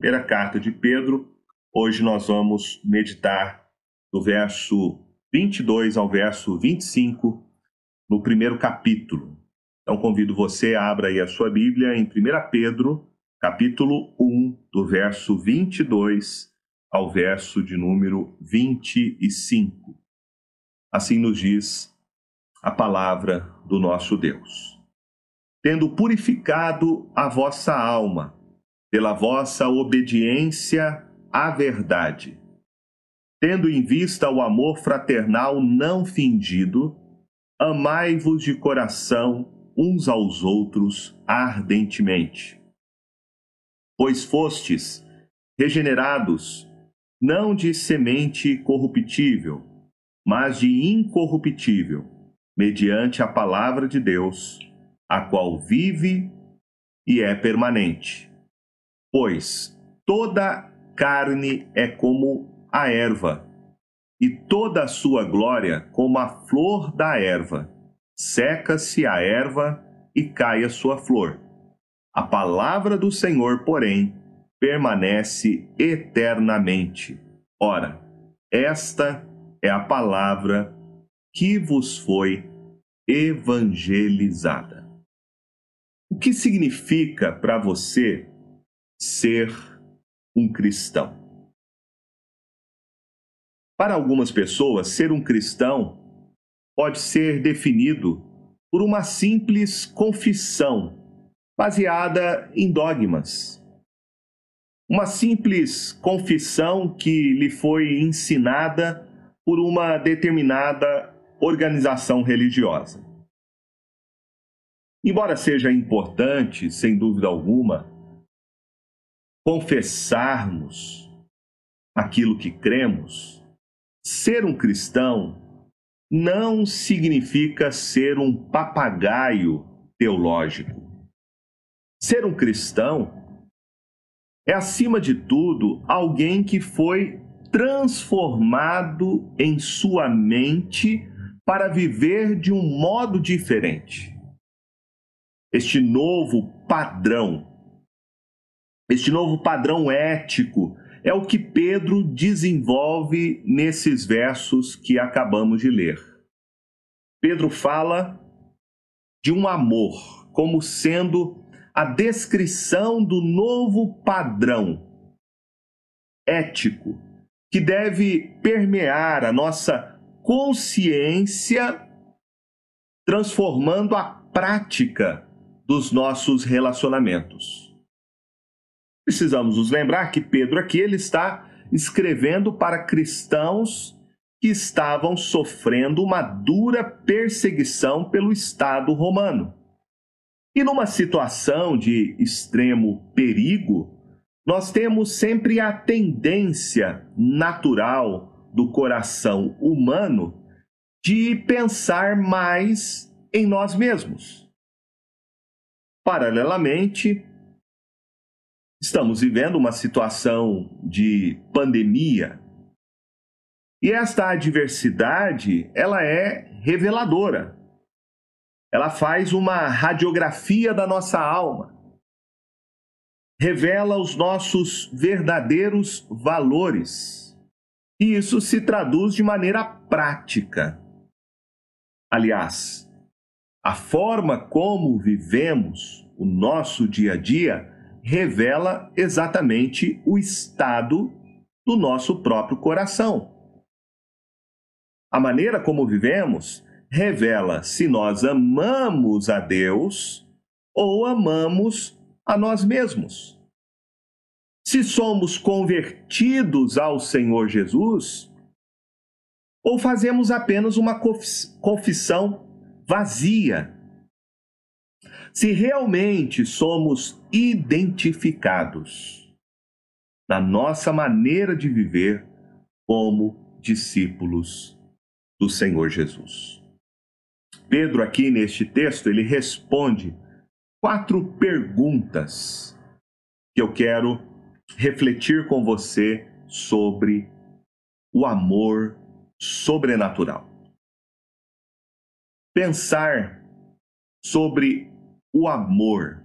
Primeira carta de Pedro. Hoje nós vamos meditar do verso 22 ao verso 25, no primeiro capítulo. Então convido você a abra aí a sua Bíblia em 1 Pedro, capítulo 1, do verso 22 ao verso de número 25. Assim nos diz a palavra do nosso Deus. Tendo purificado a vossa alma pela vossa obediência à verdade, tendo em vista o amor fraternal não fingido, amai-vos de coração uns aos outros ardentemente. Pois fostes regenerados, não de semente corruptível, mas de incorruptível, mediante a palavra de Deus, a qual vive e é permanente. Pois toda carne é como a erva, e toda a sua glória como a flor da erva. Seca-se a erva e cai a sua flor. A palavra do Senhor, porém, permanece eternamente. Ora, esta é a palavra que vos foi evangelizada. O que significa para você ser um cristão? Para algumas pessoas, ser um cristão pode ser definido por uma simples confissão baseada em dogmas. Uma simples confissão que lhe foi ensinada por uma determinada organização religiosa. Embora seja importante, sem dúvida alguma, confessarmos aquilo que cremos, ser um cristão não significa ser um papagaio teológico. Ser um cristão é, acima de tudo, alguém que foi transformado em sua mente para viver de um modo diferente. Este novo padrão ético é o que Pedro desenvolve nesses versos que acabamos de ler. Pedro fala de um amor como sendo a descrição do novo padrão ético que deve permear a nossa consciência, transformando a prática dos nossos relacionamentos. Precisamos nos lembrar que Pedro aqui ele está escrevendo para cristãos que estavam sofrendo uma dura perseguição pelo Estado romano. E numa situação de extremo perigo, nós temos sempre a tendência natural do coração humano de pensar mais em nós mesmos. Paralelamente, estamos vivendo uma situação de pandemia e esta adversidade, ela é reveladora. Ela faz uma radiografia da nossa alma, revela os nossos verdadeiros valores e isso se traduz de maneira prática. Aliás, a forma como vivemos o nosso dia a dia revela exatamente o estado do nosso próprio coração. A maneira como vivemos revela se nós amamos a Deus ou amamos a nós mesmos. Se somos convertidos ao Senhor Jesus ou fazemos apenas uma confissão vazia. Se realmente somos identificados na nossa maneira de viver como discípulos do Senhor Jesus. Pedro aqui neste texto, ele responde 4 perguntas que eu quero refletir com você sobre o amor sobrenatural. Pensar sobre o amor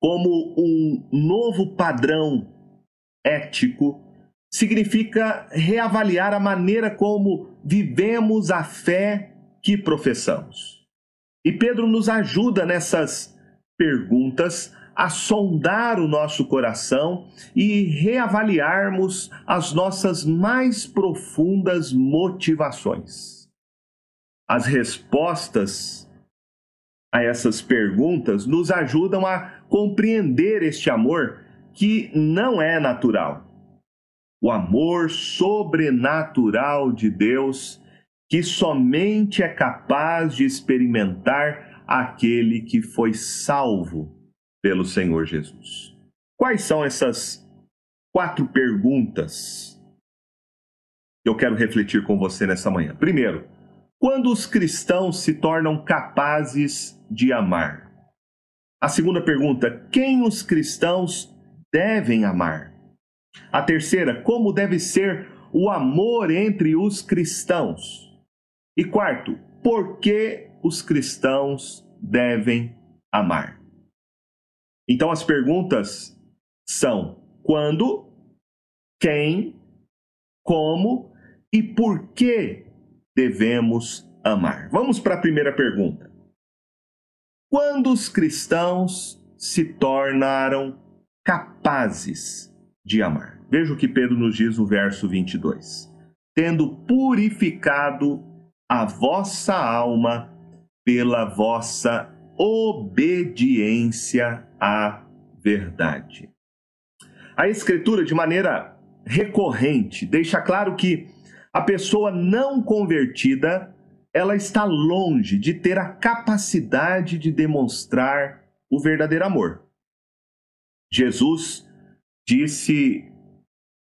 como um novo padrão ético, significa reavaliar a maneira como vivemos a fé que professamos. E Pedro nos ajuda nessas perguntas a sondar o nosso coração e reavaliarmos as nossas mais profundas motivações. As respostas a essas perguntas nos ajudam a compreender este amor que não é natural. O amor sobrenatural de Deus, que somente é capaz de experimentar aquele que foi salvo pelo Senhor Jesus. Quais são essas 4 perguntas que eu quero refletir com você nessa manhã? Primeiro, quando os cristãos se tornam capazes de amar? A segunda pergunta, quem os cristãos devem amar? A terceira, como deve ser o amor entre os cristãos? E quarto, por que os cristãos devem amar? Então as perguntas são quando, quem, como e por que devemos amar. Vamos para a primeira pergunta. Quando os cristãos se tornaram capazes de amar? Veja o que Pedro nos diz no verso 22. Tendo purificado a vossa alma pela vossa obediência à verdade. A Escritura, de maneira recorrente, deixa claro que a pessoa não convertida, ela está longe de ter a capacidade de demonstrar o verdadeiro amor. Jesus disse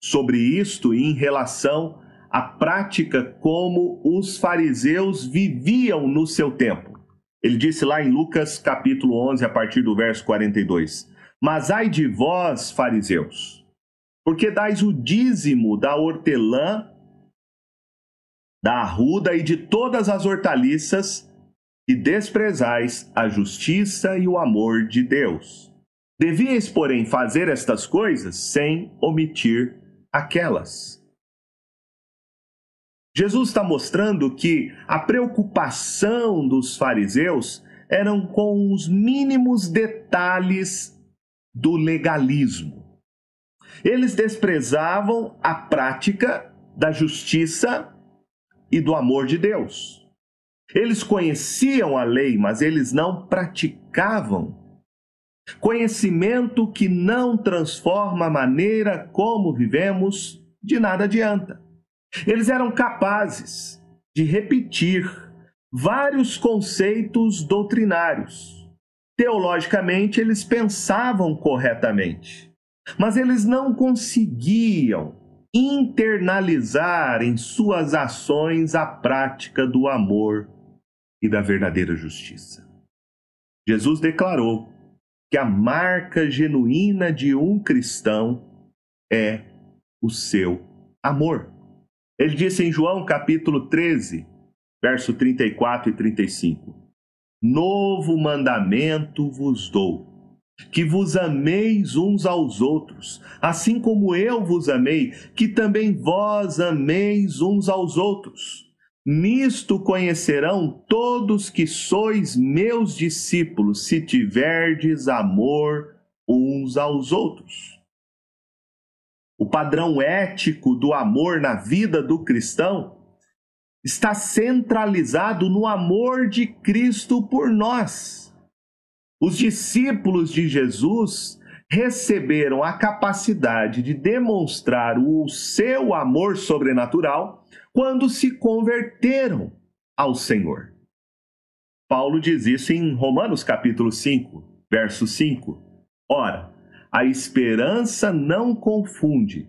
sobre isto em relação à prática como os fariseus viviam no seu tempo. Ele disse lá em Lucas capítulo 11, a partir do verso 42, mas ai de vós, fariseus, porque dais o dízimo da hortelã, da arruda e de todas as hortaliças, e desprezais a justiça e o amor de Deus. Devíeis, porém, fazer estas coisas sem omitir aquelas. Jesus está mostrando que a preocupação dos fariseus eram com os mínimos detalhes do legalismo. Eles desprezavam a prática da justiça e do amor de Deus. Eles conheciam a lei, mas eles não praticavam. Conhecimento que não transforma a maneira como vivemos, de nada adianta. Eles eram capazes de repetir vários conceitos doutrinários. Teologicamente, eles pensavam corretamente, mas eles não conseguiam internalizar em suas ações a prática do amor e da verdadeira justiça. Jesus declarou que a marca genuína de um cristão é o seu amor. Ele disse em João capítulo 13, verso 34 e 35, novo mandamento vos dou, que vos ameis uns aos outros, assim como eu vos amei, que também vós ameis uns aos outros. Nisto conhecerão todos que sois meus discípulos, se tiverdes amor uns aos outros. O padrão ético do amor na vida do cristão está centralizado no amor de Cristo por nós. Os discípulos de Jesus receberam a capacidade de demonstrar o seu amor sobrenatural quando se converteram ao Senhor. Paulo diz isso em Romanos capítulo 5, verso 5. Ora, a esperança não confunde,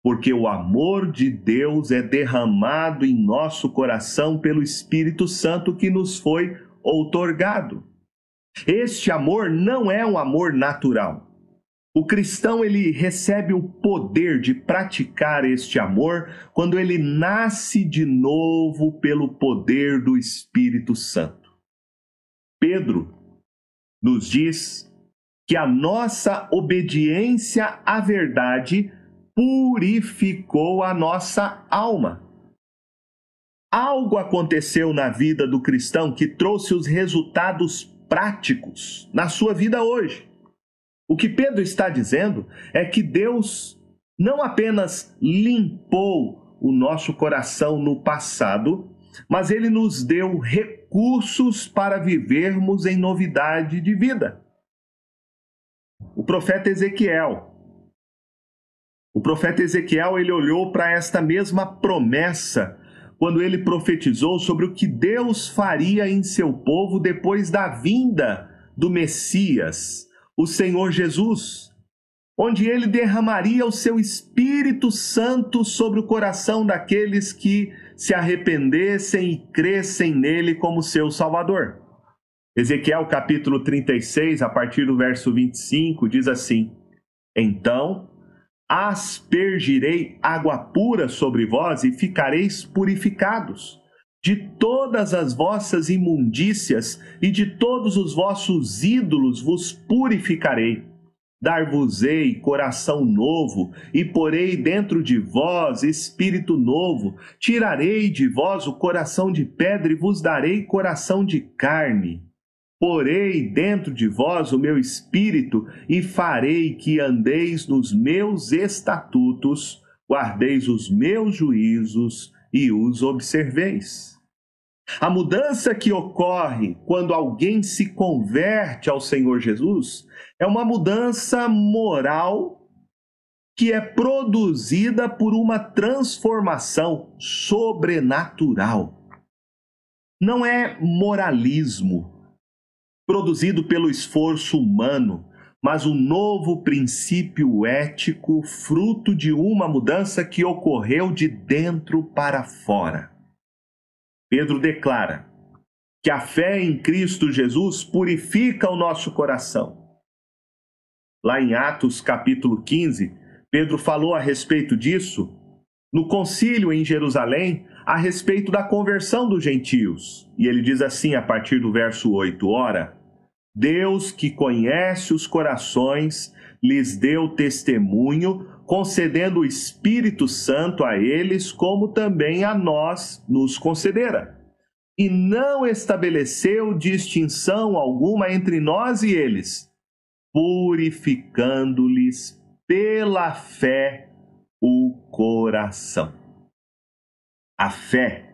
porque o amor de Deus é derramado em nosso coração pelo Espírito Santo que nos foi outorgado. Este amor não é um amor natural. O cristão, ele recebe o poder de praticar este amor quando ele nasce de novo pelo poder do Espírito Santo. Pedro nos diz que a nossa obediência à verdade purificou a nossa alma. Algo aconteceu na vida do cristão que trouxe os resultados práticos na sua vida hoje. O que Pedro está dizendo é que Deus não apenas limpou o nosso coração no passado, mas Ele nos deu recursos para vivermos em novidade de vida. O profeta Ezequiel, ele olhou para esta mesma promessa quando ele profetizou sobre o que Deus faria em seu povo depois da vinda do Messias, o Senhor Jesus, onde ele derramaria o seu Espírito Santo sobre o coração daqueles que se arrependessem e crescem nele como seu Salvador. Ezequiel capítulo 36, a partir do verso 25, diz assim: Então aspergirei água pura sobre vós e ficareis purificados. De todas as vossas imundícias e de todos os vossos ídolos vos purificarei. Dar-vos-ei coração novo e porei dentro de vós espírito novo. Tirarei de vós o coração de pedra e vos darei coração de carne. Porei dentro de vós o meu espírito e farei que andeis nos meus estatutos, guardeis os meus juízos e os observeis. A mudança que ocorre quando alguém se converte ao Senhor Jesus é uma mudança moral que é produzida por uma transformação sobrenatural. Não é moralismo produzido pelo esforço humano, mas um novo princípio ético fruto de uma mudança que ocorreu de dentro para fora. Pedro declara que a fé em Cristo Jesus purifica o nosso coração. Lá em Atos capítulo 15, Pedro falou a respeito disso no concílio em Jerusalém, a respeito da conversão dos gentios. E ele diz assim a partir do verso 8, Ora, Deus que conhece os corações lhes deu testemunho, concedendo o Espírito Santo a eles, como também a nós nos concedera. E não estabeleceu distinção alguma entre nós e eles, purificando-lhes pela fé o coração. A fé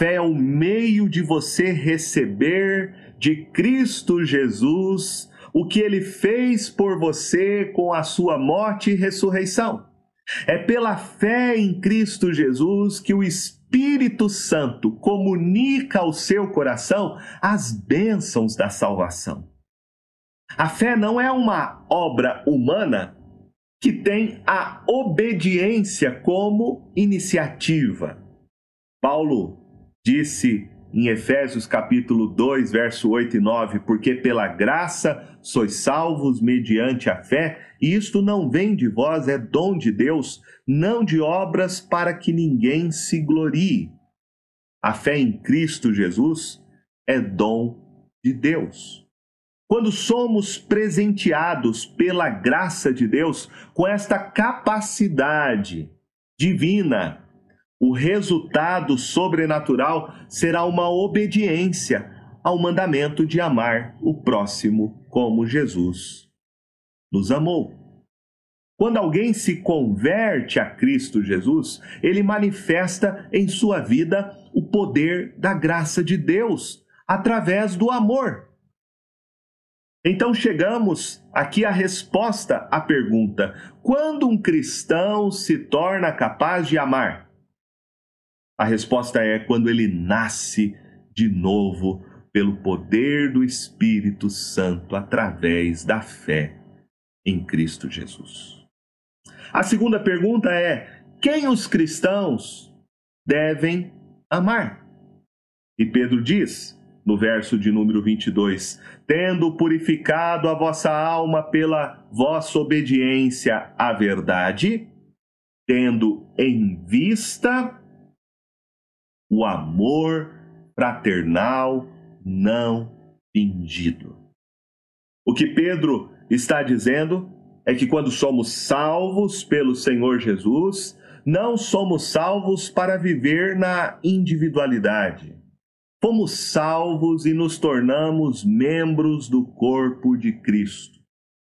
é o meio de você receber de Cristo Jesus o que Ele fez por você com a sua morte e ressurreição. É pela fé em Cristo Jesus que o Espírito Santo comunica ao seu coração as bênçãos da salvação. A fé não é uma obra humana que tem a obediência como iniciativa. Paulo disse em Efésios capítulo 2, verso 8 e 9, porque pela graça sois salvos mediante a fé, e isto não vem de vós, é dom de Deus, não de obras para que ninguém se glorie. A fé em Cristo Jesus é dom de Deus. Quando somos presenteados pela graça de Deus com esta capacidade divina, o resultado sobrenatural será uma obediência ao mandamento de amar o próximo como Jesus nos amou. Quando alguém se converte a Cristo Jesus, ele manifesta em sua vida o poder da graça de Deus através do amor. Então chegamos aqui à resposta à pergunta: quando um cristão se torna capaz de amar? A resposta é quando ele nasce de novo pelo poder do Espírito Santo através da fé em Cristo Jesus. A segunda pergunta é: quem os cristãos devem amar? E Pedro diz, no verso de número 22, tendo purificado a vossa alma pela vossa obediência à verdade, tendo em vista o amor fraternal não fingido. O que Pedro está dizendo é que quando somos salvos pelo Senhor Jesus, não somos salvos para viver na individualidade. Fomos salvos e nos tornamos membros do corpo de Cristo.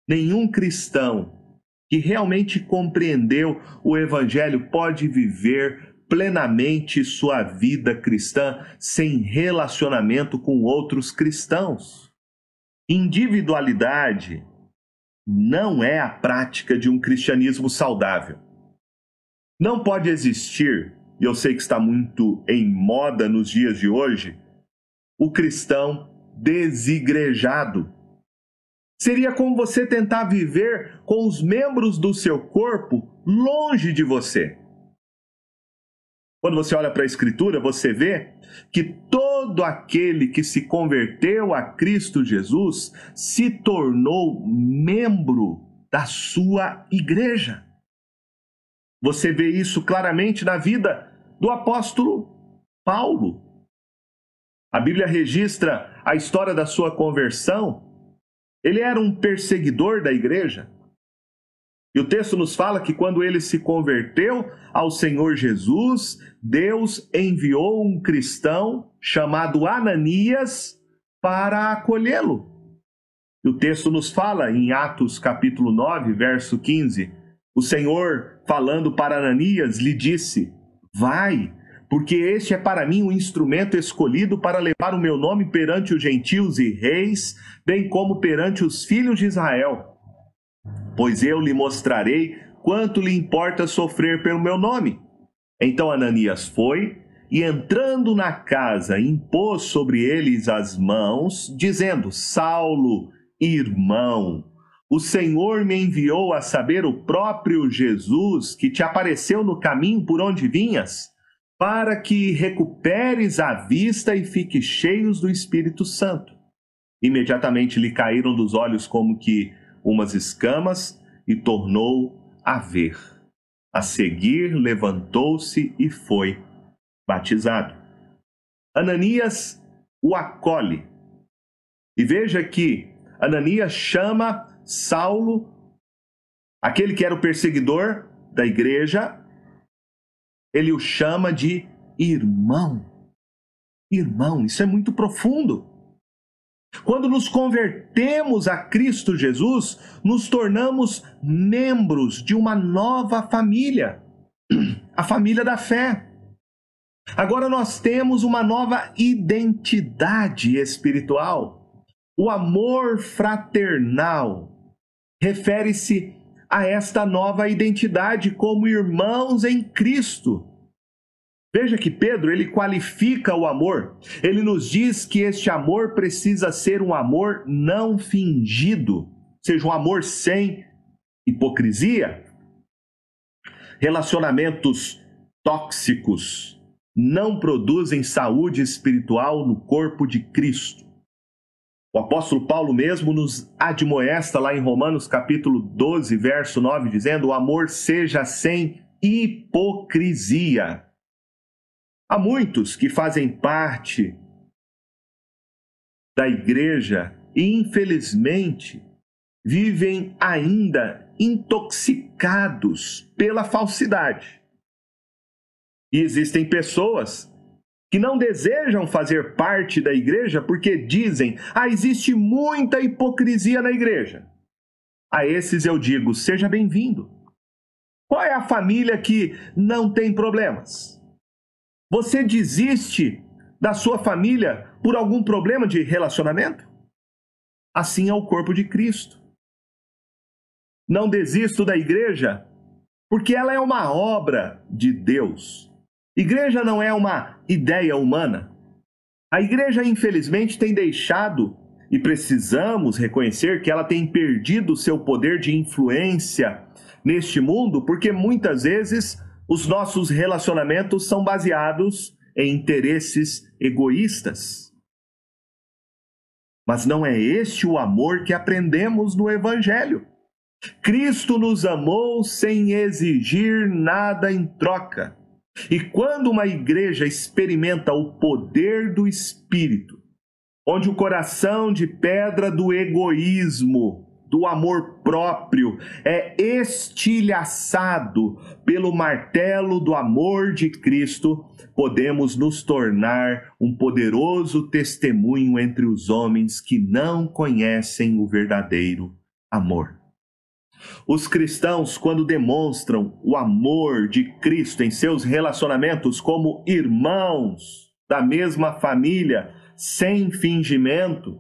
Nenhum cristão que realmente compreendeu o Evangelho pode viver plenamente sua vida cristã sem relacionamento com outros cristãos. Individualidade não é a prática de um cristianismo saudável. Não pode existir, e eu sei que está muito em moda nos dias de hoje, o cristão desigrejado. Seria como você tentar viver com os membros do seu corpo longe de você. Quando você olha para a Escritura, você vê que todo aquele que se converteu a Cristo Jesus se tornou membro da sua igreja. Você vê isso claramente na vida do apóstolo Paulo. A Bíblia registra a história da sua conversão. Ele era um perseguidor da igreja. E o texto nos fala que quando ele se converteu ao Senhor Jesus, Deus enviou um cristão chamado Ananias para acolhê-lo. E o texto nos fala em Atos capítulo 9, verso 15, o Senhor, falando para Ananias, lhe disse: vai, porque este é para mim um instrumento escolhido para levar o meu nome perante os gentios e reis, bem como perante os filhos de Israel. Pois eu lhe mostrarei quanto lhe importa sofrer pelo meu nome. Então Ananias foi, e entrando na casa, impôs sobre eles as mãos, dizendo: Saulo, irmão, o Senhor me enviou a saber o próprio Jesus, que te apareceu no caminho por onde vinhas, para que recuperes a vista e fiques cheios do Espírito Santo. Imediatamente lhe caíram dos olhos como que umas escamas e tornou a ver. A seguir, levantou-se e foi batizado. Ananias o acolhe. E veja que Ananias chama Saulo, aquele que era o perseguidor da igreja, ele o chama de irmão. Irmão, isso é muito profundo. Quando nos convertemos a Cristo Jesus, nos tornamos membros de uma nova família, a família da fé. Agora nós temos uma nova identidade espiritual. O amor fraternal refere-se a esta nova identidade como irmãos em Cristo. Veja que Pedro, ele qualifica o amor. Ele nos diz que este amor precisa ser um amor não fingido, ou seja, um amor sem hipocrisia. Relacionamentos tóxicos não produzem saúde espiritual no corpo de Cristo. O apóstolo Paulo mesmo nos admoesta lá em Romanos capítulo 12, verso 9, dizendo: o amor seja sem hipocrisia. Há muitos que fazem parte da igreja e, infelizmente, vivem ainda intoxicados pela falsidade. E existem pessoas que não desejam fazer parte da igreja porque dizem: existe muita hipocrisia na igreja. A esses eu digo: seja bem-vindo. Qual é a família que não tem problemas? Você desiste da sua família por algum problema de relacionamento? Assim é o corpo de Cristo. Não desisto da igreja porque ela é uma obra de Deus. Igreja não é uma ideia humana. A igreja, infelizmente, tem deixado, e precisamos reconhecer que ela tem perdido o seu poder de influência neste mundo, porque muitas vezes os nossos relacionamentos são baseados em interesses egoístas. Mas não é este o amor que aprendemos no Evangelho. Cristo nos amou sem exigir nada em troca. E quando uma igreja experimenta o poder do Espírito, onde o coração de pedra do egoísmo, do amor próprio, é estilhaçado pelo martelo do amor de Cristo, podemos nos tornar um poderoso testemunho entre os homens que não conhecem o verdadeiro amor. Os cristãos, quando demonstram o amor de Cristo em seus relacionamentos como irmãos da mesma família, sem fingimento,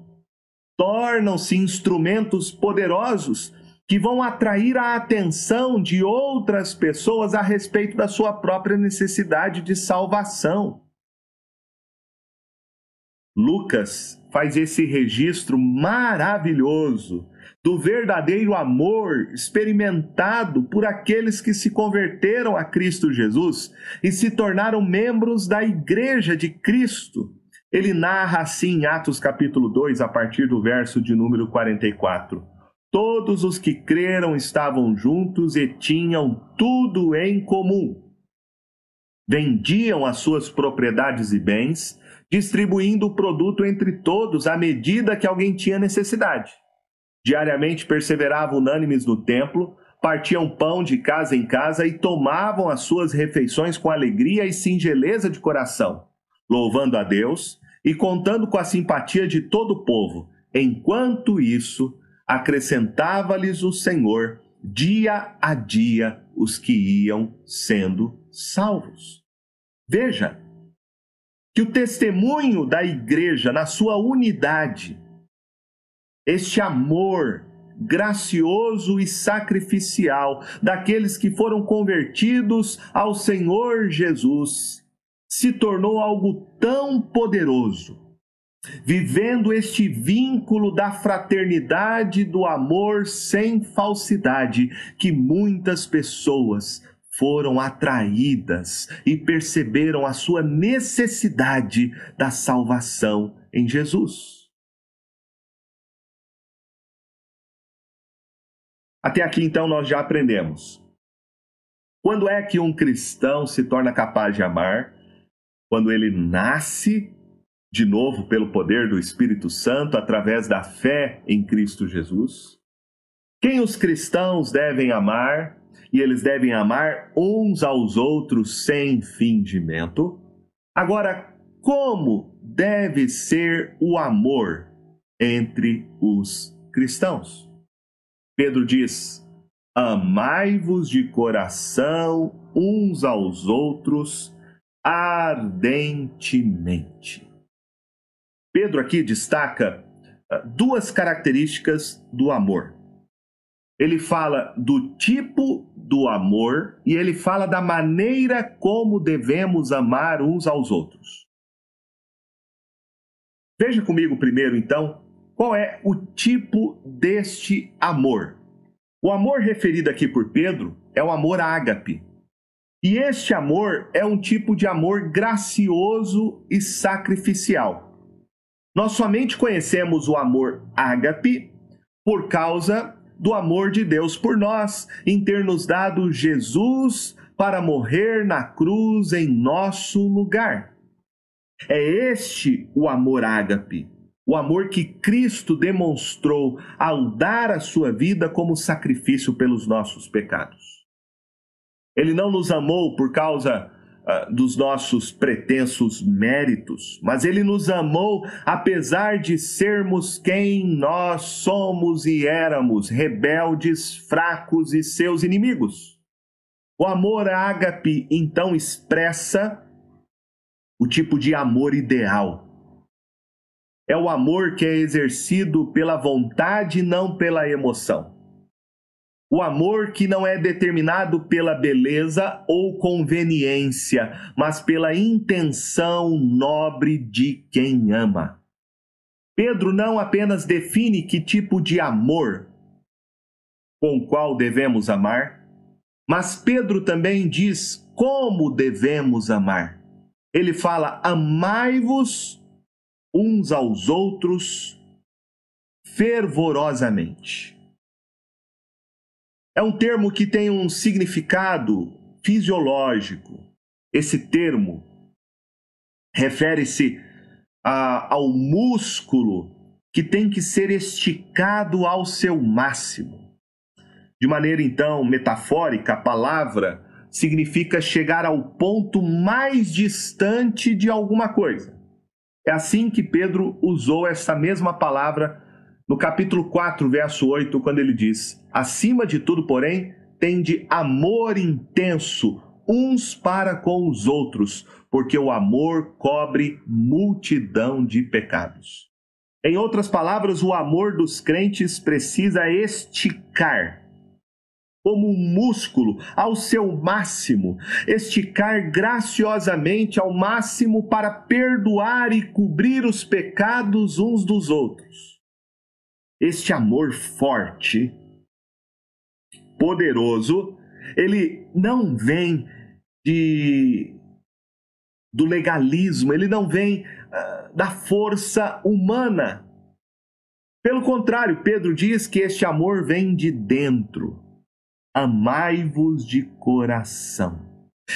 tornam-se instrumentos poderosos que vão atrair a atenção de outras pessoas a respeito da sua própria necessidade de salvação. Lucas faz esse registro maravilhoso do verdadeiro amor experimentado por aqueles que se converteram a Cristo Jesus e se tornaram membros da Igreja de Cristo. Ele narra assim em Atos capítulo 2, a partir do verso de número 44. Todos os que creram estavam juntos e tinham tudo em comum. Vendiam as suas propriedades e bens, distribuindo o produto entre todos à medida que alguém tinha necessidade. Diariamente perseveravam unânimes no templo, partiam pão de casa em casa e tomavam as suas refeições com alegria e singeleza de coração, louvando a Deus e contando com a simpatia de todo o povo. Enquanto isso, acrescentava-lhes o Senhor, dia a dia, os que iam sendo salvos. Veja que o testemunho da igreja na sua unidade, este amor gracioso e sacrificial daqueles que foram convertidos ao Senhor Jesus, se tornou algo tão poderoso, vivendo este vínculo da fraternidade, do amor sem falsidade, que muitas pessoas foram atraídas e perceberam a sua necessidade da salvação em Jesus. Até aqui, então, nós já aprendemos. Quando é que um cristão se torna capaz de amar? Quando ele nasce de novo pelo poder do Espírito Santo, através da fé em Cristo Jesus. Quem os cristãos devem amar? E eles devem amar uns aos outros sem fingimento. Agora, como deve ser o amor entre os cristãos? Pedro diz: amai-vos de coração uns aos outros ardentemente. Pedro aqui destaca duas características do amor. Ele fala do tipo do amor e ele fala da maneira como devemos amar uns aos outros. Veja comigo primeiro, então, qual é o tipo deste amor. O amor referido aqui por Pedro é o amor ágape. E este amor é um tipo de amor gracioso e sacrificial. Nós somente conhecemos o amor ágape por causa do amor de Deus por nós, em ter nos dado Jesus para morrer na cruz em nosso lugar. É este o amor ágape, o amor que Cristo demonstrou ao dar a sua vida como sacrifício pelos nossos pecados. Ele não nos amou por causa dos nossos pretensos méritos, mas ele nos amou apesar de sermos quem nós somos e éramos, rebeldes, fracos e seus inimigos. O amor ágape, então, expressa o tipo de amor ideal. É o amor que é exercido pela vontade e não pela emoção. O amor que não é determinado pela beleza ou conveniência, mas pela intenção nobre de quem ama. Pedro não apenas define que tipo de amor com o qual devemos amar, mas Pedro também diz como devemos amar. Ele fala: amai-vos uns aos outros fervorosamente. É um termo que tem um significado fisiológico. Esse termo refere-se ao músculo que tem que ser esticado ao seu máximo. De maneira, então, metafórica, a palavra significa chegar ao ponto mais distante de alguma coisa. É assim que Pedro usou essa mesma palavra no capítulo 4, verso 8, quando ele diz: acima de tudo, porém, tende amor intenso uns para com os outros, porque o amor cobre multidão de pecados. Em outras palavras, o amor dos crentes precisa esticar, como um músculo, ao seu máximo, esticar graciosamente ao máximo para perdoar e cobrir os pecados uns dos outros. Este amor forte, poderoso, ele não vem do legalismo, ele não vem da força humana. Pelo contrário, Pedro diz que este amor vem de dentro. Amai-vos de coração.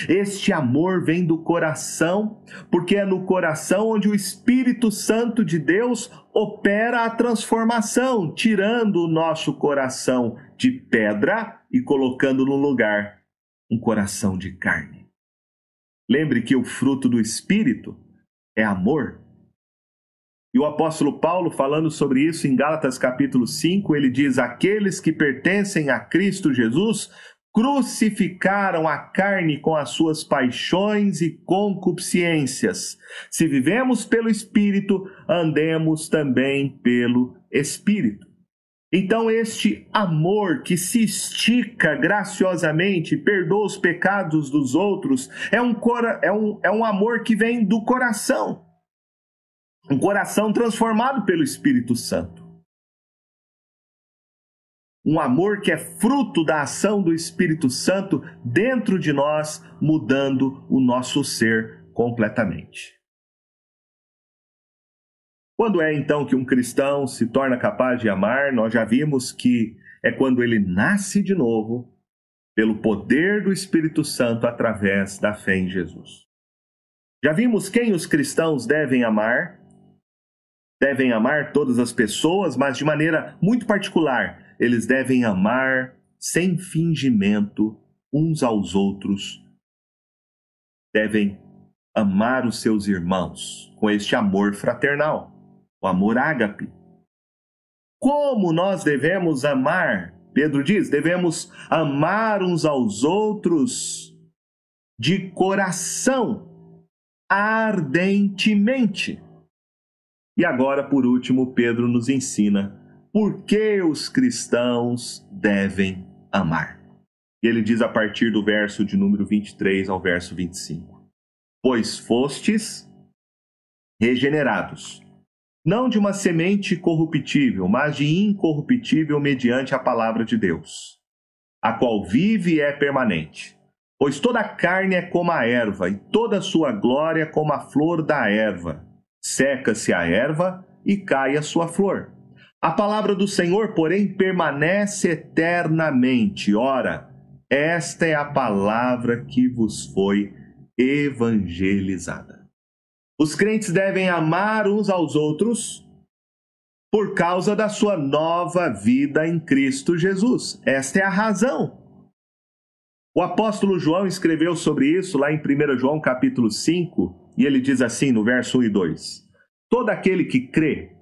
Este amor vem do coração, porque é no coração onde o Espírito Santo de Deus opera a transformação, tirando o nosso coração de pedra e colocando no lugar um coração de carne. Lembre que o fruto do Espírito é amor. E o apóstolo Paulo, falando sobre isso em Gálatas capítulo 5, ele diz: aqueles que pertencem a Cristo Jesus crucificaram a carne com as suas paixões e concupiscências. Se vivemos pelo Espírito, andemos também pelo Espírito. Então este amor que se estica graciosamente, perdoa os pecados dos outros, é um amor que vem do coração. Um coração transformado pelo Espírito Santo. Um amor que é fruto da ação do Espírito Santo dentro de nós, mudando o nosso ser completamente. Quando é então que um cristão se torna capaz de amar? Nós já vimos que é quando ele nasce de novo, pelo poder do Espírito Santo através da fé em Jesus. Já vimos quem os cristãos devem amar. Devem amar todas as pessoas, mas de maneira muito particular. Eles devem amar sem fingimento uns aos outros. Devem amar os seus irmãos com este amor fraternal, o amor ágape. Como nós devemos amar? Pedro diz, devemos amar uns aos outros de coração, ardentemente. E agora, por último, Pedro nos ensina por que os cristãos devem amar. E ele diz a partir do verso de número 23 ao verso 25. Pois fostes regenerados, não de uma semente corruptível, mas de incorruptível mediante a palavra de Deus, a qual vive e é permanente. Pois toda a carne é como a erva, e toda a sua glória como a flor da erva. Seca-se a erva e cai a sua flor. A palavra do Senhor, porém, permanece eternamente. Ora, esta é a palavra que vos foi evangelizada. Os crentes devem amar uns aos outros por causa da sua nova vida em Cristo Jesus. Esta é a razão. O apóstolo João escreveu sobre isso lá em 1 João capítulo 5, e ele diz assim no verso 1 e 2. Todo aquele que crê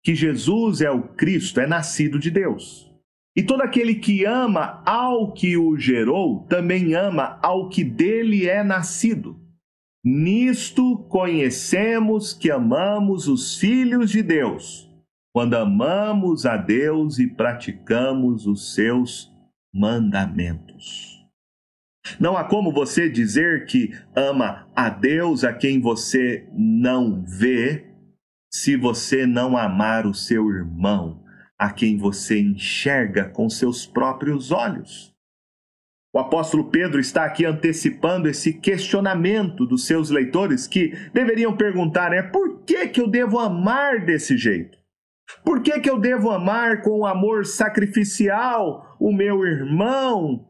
que Jesus é o Cristo é nascido de Deus. E todo aquele que ama ao que o gerou, também ama ao que dele é nascido. Nisto conhecemos que amamos os filhos de Deus, quando amamos a Deus e praticamos os seus mandamentos. Não há como você dizer que ama a Deus a quem você não vê, se você não amar o seu irmão, a quem você enxerga com seus próprios olhos. O apóstolo Pedro está aqui antecipando esse questionamento dos seus leitores que deveriam perguntar, por que eu devo amar desse jeito? Por que eu devo amar com amor sacrificial o meu irmão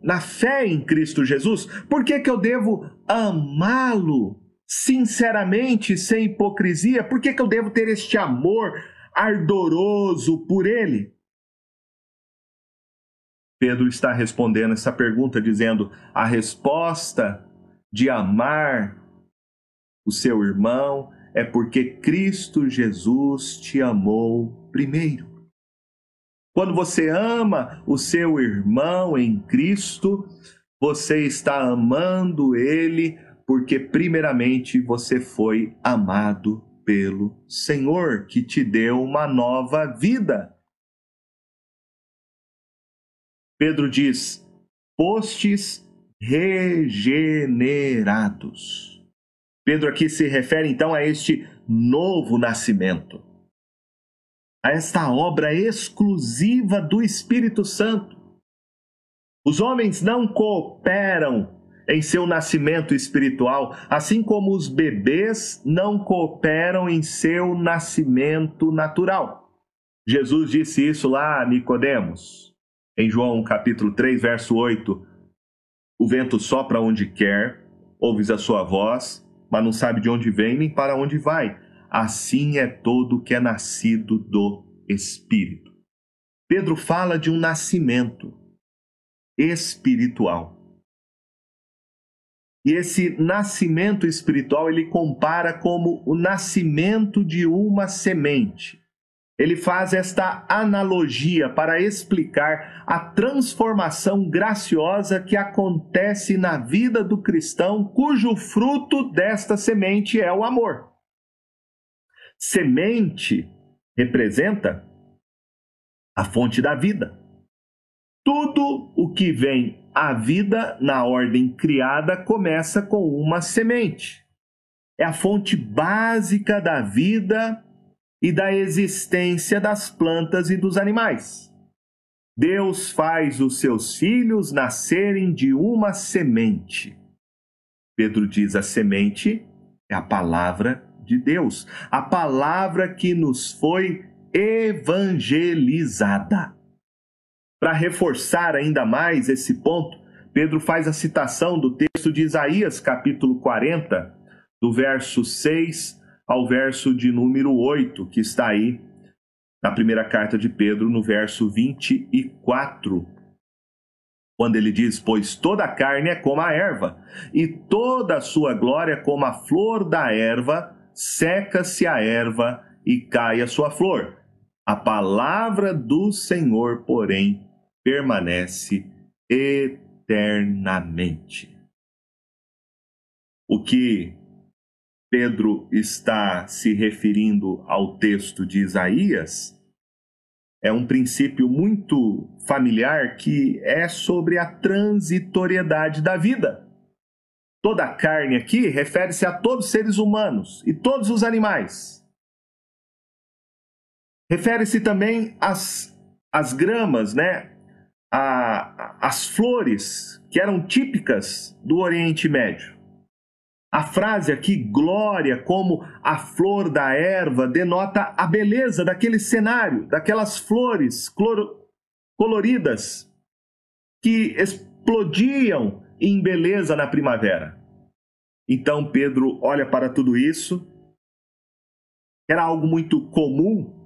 na fé em Cristo Jesus? Por que eu devo amá-lo sinceramente, sem hipocrisia? Por que eu devo ter este amor ardoroso por ele? Pedro está respondendo essa pergunta dizendo: a resposta de amar o seu irmão é porque Cristo Jesus te amou primeiro. Quando você ama o seu irmão em Cristo, você está amando ele porque primeiramente você foi amado pelo Senhor, que te deu uma nova vida. Pedro diz: fostes regenerados. Pedro aqui se refere então a este novo nascimento, a esta obra exclusiva do Espírito Santo. Os homens não cooperam em seu nascimento espiritual, assim como os bebês não cooperam em seu nascimento natural. Jesus disse isso lá a Nicodemos. Em João capítulo 3, verso 8, o vento sopra onde quer, ouves a sua voz, mas não sabe de onde vem nem para onde vai. Assim é todo que é nascido do Espírito. Pedro fala de um nascimento espiritual. E esse nascimento espiritual ele compara como o nascimento de uma semente. Ele faz esta analogia para explicar a transformação graciosa que acontece na vida do cristão, cujo fruto desta semente é o amor. Semente representa a fonte da vida. Tudo o que vem à vida na ordem criada começa com uma semente. É a fonte básica da vida e da existência das plantas e dos animais. Deus faz os seus filhos nascerem de uma semente. Pedro diz: a semente é a palavra de Deus, a palavra que nos foi evangelizada. Para reforçar ainda mais esse ponto, Pedro faz a citação do texto de Isaías, capítulo 40, do verso 6 ao verso de número 8, que está aí na primeira carta de Pedro, no verso 24, quando ele diz: pois toda a carne é como a erva, e toda a sua glória como a flor da erva, seca-se a erva e cai a sua flor. A palavra do Senhor, porém, permanece eternamente. O que Pedro está se referindo ao texto de Isaías é um princípio muito familiar que é sobre a transitoriedade da vida. Toda a carne aqui refere-se a todos os seres humanos e todos os animais. Refere-se também às gramas, né? As flores que eram típicas do Oriente Médio. A frase aqui, glória como a flor da erva, denota a beleza daquele cenário, daquelas flores coloridas que explodiam em beleza na primavera. Então Pedro olha para tudo isso, era algo muito comum,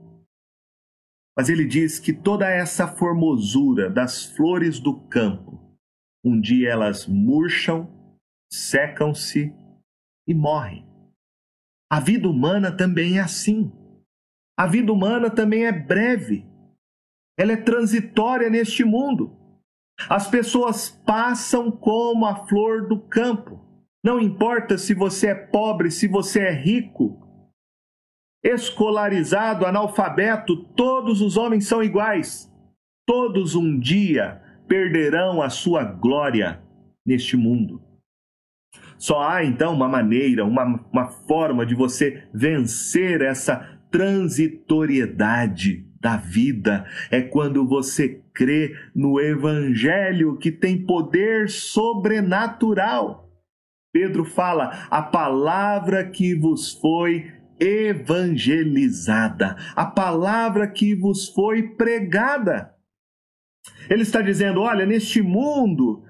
mas ele diz que toda essa formosura das flores do campo, um dia elas murcham, secam-se e morrem. A vida humana também é assim. A vida humana também é breve. Ela é transitória neste mundo. As pessoas passam como a flor do campo. Não importa se você é pobre, se você é rico, escolarizado, analfabeto, todos os homens são iguais. Todos um dia perderão a sua glória neste mundo. Só há então uma maneira, uma forma de você vencer essa transitoriedade da vida. É quando você crê no Evangelho que tem poder sobrenatural. Pedro fala: a palavra que vos foi evangelizada, a palavra que vos foi pregada. Ele está dizendo: olha, neste mundo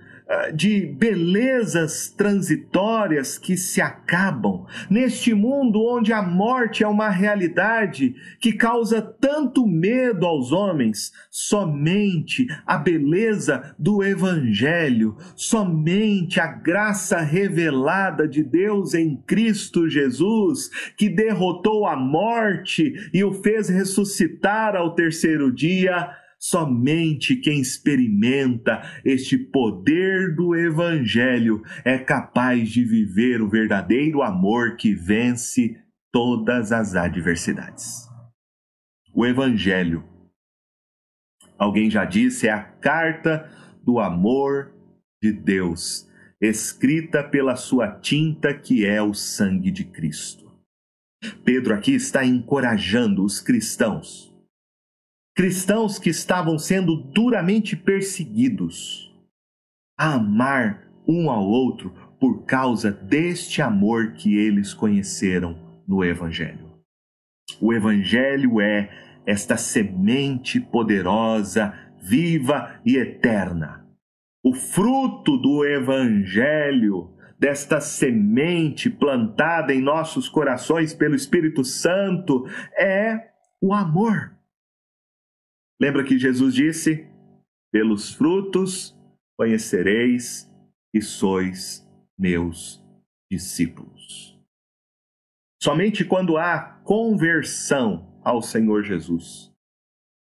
de belezas transitórias que se acabam, neste mundo onde a morte é uma realidade que causa tanto medo aos homens, somente a beleza do Evangelho, somente a graça revelada de Deus em Cristo Jesus, que derrotou a morte e o fez ressuscitar ao terceiro dia. Somente quem experimenta este poder do Evangelho é capaz de viver o verdadeiro amor que vence todas as adversidades. O Evangelho, alguém já disse, é a carta do amor de Deus, escrita pela sua tinta que é o sangue de Cristo. Pedro aqui está encorajando os cristãos que estavam sendo duramente perseguidos, a amar um ao outro por causa deste amor que eles conheceram no Evangelho. O Evangelho é esta semente poderosa, viva e eterna. O fruto do Evangelho, desta semente plantada em nossos corações pelo Espírito Santo, é o amor. Lembra que Jesus disse: pelos frutos conhecereis que sois meus discípulos. Somente quando há conversão ao Senhor Jesus,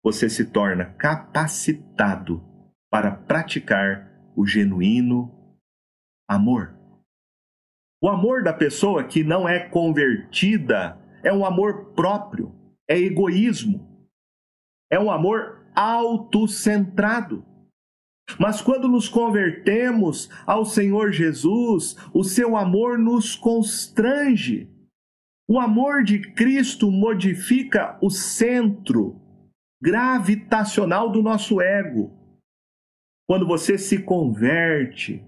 você se torna capacitado para praticar o genuíno amor. O amor da pessoa que não é convertida é um amor próprio, é egoísmo. É um amor autocentrado. Mas quando nos convertemos ao Senhor Jesus, o seu amor nos constrange. O amor de Cristo modifica o centro gravitacional do nosso ego. Quando você se converte,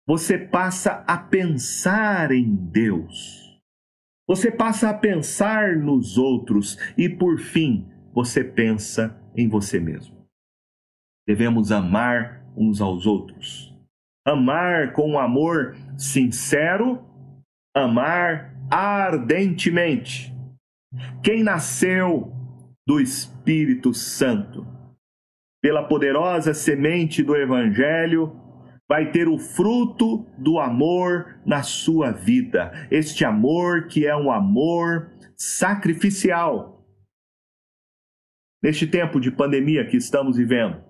você passa a pensar em Deus. Você passa a pensar nos outros e, por fim, você pensa em você mesmo. Devemos amar uns aos outros. Amar com um amor sincero, amar ardentemente. Quem nasceu do Espírito Santo, pela poderosa semente do Evangelho, vai ter o fruto do amor na sua vida. Este amor que é um amor sacrificial. Neste tempo de pandemia que estamos vivendo,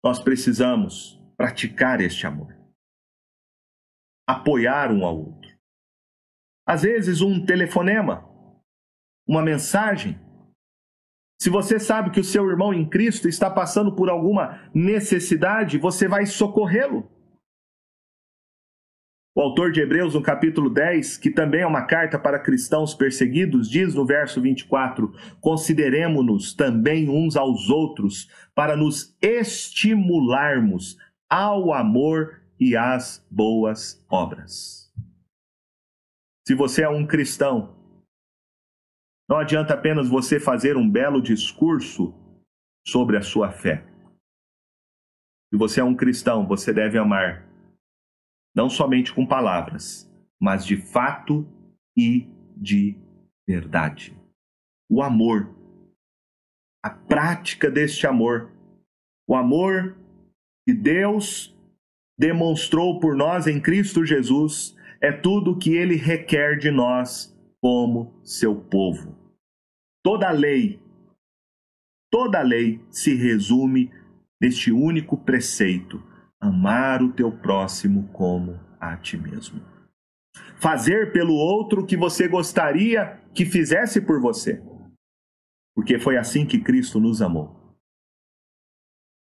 nós precisamos praticar este amor. Apoiar um ao outro. Às vezes um telefonema, uma mensagem. Se você sabe que o seu irmão em Cristo está passando por alguma necessidade, você vai socorrê-lo. O autor de Hebreus, no capítulo 10, que também é uma carta para cristãos perseguidos, diz no verso 24: consideremo-nos também uns aos outros para nos estimularmos ao amor e às boas obras. Se você é um cristão, não adianta apenas você fazer um belo discurso sobre a sua fé. Se você é um cristão, você deve amar não somente com palavras, mas de fato e de verdade. O amor, a prática deste amor, o amor que Deus demonstrou por nós em Cristo Jesus, é tudo o que Ele requer de nós como seu povo. Toda a lei se resume neste único preceito: amar o teu próximo como a ti mesmo. Fazer pelo outro o que você gostaria que fizesse por você. Porque foi assim que Cristo nos amou.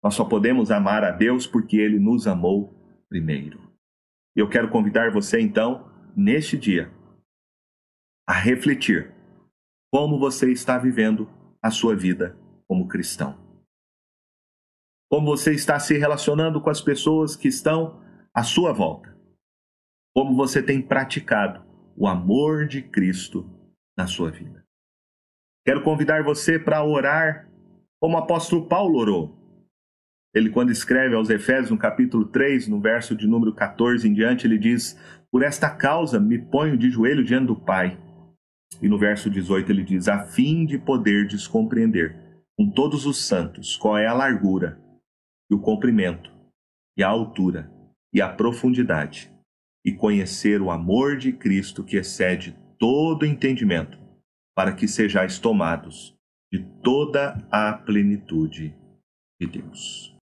Nós só podemos amar a Deus porque Ele nos amou primeiro. Eu quero convidar você, então, neste dia, a refletir como você está vivendo a sua vida como cristão. Como você está se relacionando com as pessoas que estão à sua volta. Como você tem praticado o amor de Cristo na sua vida. Quero convidar você para orar como o apóstolo Paulo orou. Ele, quando escreve aos Efésios, no capítulo 3, no verso de número 14 em diante, ele diz: por esta causa me ponho de joelho diante do Pai. E no verso 18 ele diz: a fim de poderdes compreender com todos os santos qual é a largura e o comprimento e a altura e a profundidade, e conhecer o amor de Cristo que excede todo entendimento, para que sejais tomados de toda a plenitude de Deus.